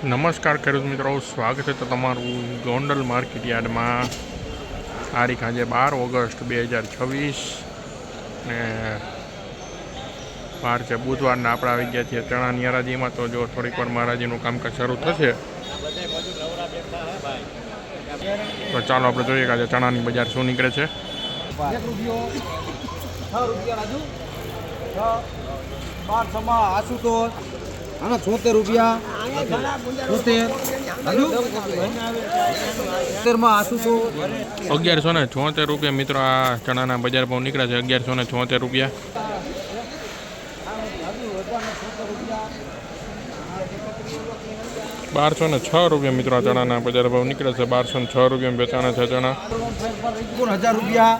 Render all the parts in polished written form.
નમસ્કાર ખેડૂત મિત્રો, સ્વાગત છે તમારું ગોંડલ માર્કેટ યાર્ડમાં. તારીખ આજે 12 ઓગસ્ટ 2026 ને વાર છે બુધવારના. આપણે આવી ગયા છીએ ચણાની હરાજીમાં. તો જો થોડીક વાર હરાજીનું કામકાજ શરૂ થશે તો ચાલો આપણે જોઈએ કે આજે ચણાની બજાર શું નીકળે છે. આના 76 રૂપિયા 1176 રૂપિયા મિત્રો. આ ચણાના બજાર ભાવ નીકળ્યા છે 1176 રૂપિયા. 1206 રૂપિયા મિત્રો. આ ચણાના બજાર ભાવ નીકળે છે 1206 રૂપિયા વેચાણા છે ચણા. 1000 રૂપિયા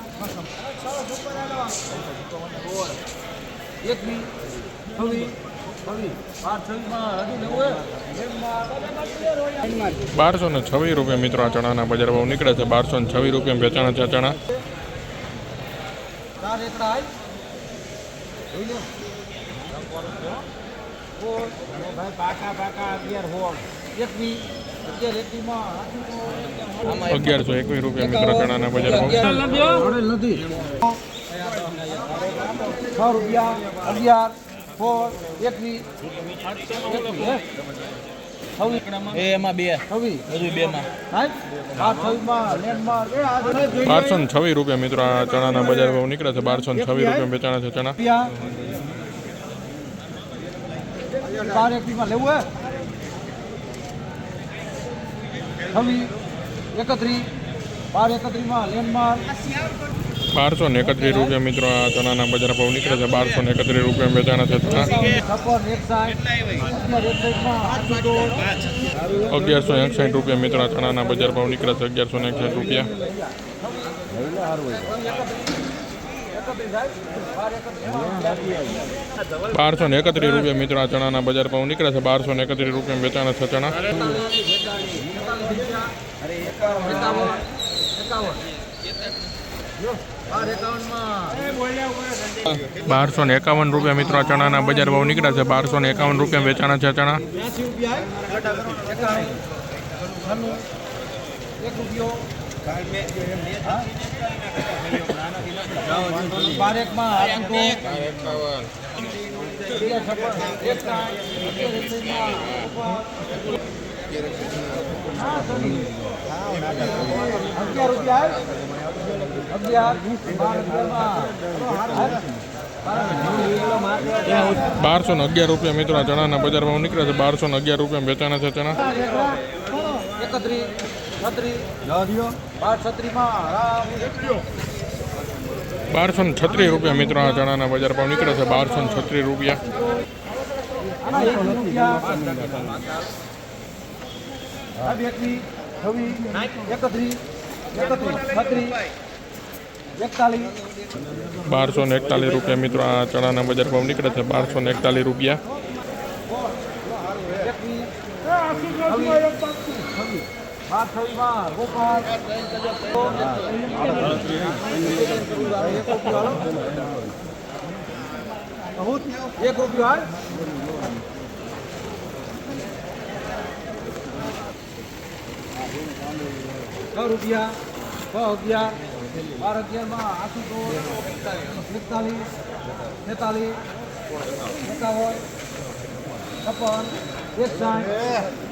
1226 રૂપિયા મિત્રો. આ ચણાના બજાર ભાવ નીકળે છે 1226 રૂપિયા વેચાણા છે ચણા. 1121 રૂપિયા મિત્રો. ચણાના બજાર ભાવ 6 રૂપિયા 11 1226 રૂપિયા મિત્રો. આ ચણાના બજાર ભાવ નીકળે છે 1226 રૂપિયા વેચાણા છે ચણા. 1231 રૂપિયા મિત્રો. આ ચણાના બજાર ભાવ નીકળે છે 1231 રૂપિયા વેચાણા છે ચણા. 1161 રૂપિયા મિત્રો. આ ચણાના બજાર ભાવ નીકળે છે 1161 રૂપિયા. 1231 રૂપિયા મિત્રો. આ ચણાના બજાર ભાવ નીકળે છે 1231 રૂપિયા વેચાણા છે ચણા. 1251 રૂપિયા મિત્રો. આ ચણાના બજાર ભાવ નીકળે છે 1251 રૂપિયા વેચાણા છે ચણા. 1211 રૂપિયા મિત્રો. આ ચણાના બજાર ભાવ નીકળે છે 1211 રૂપિયા વેચાણા છે ચણા. 1236 રૂપિયા મિત્રો. આ ચણાના બજાર ભાવ નીકળે છે 1236 રૂપિયા. 1241 રૂપિયા મિત્રો. આ ચણાના બજાર ભાવ નીકળે છે 1241 રૂપિયા. 1 રૂપિયો 6 રૂપિયા 11 12 માં 41 43 51 56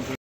61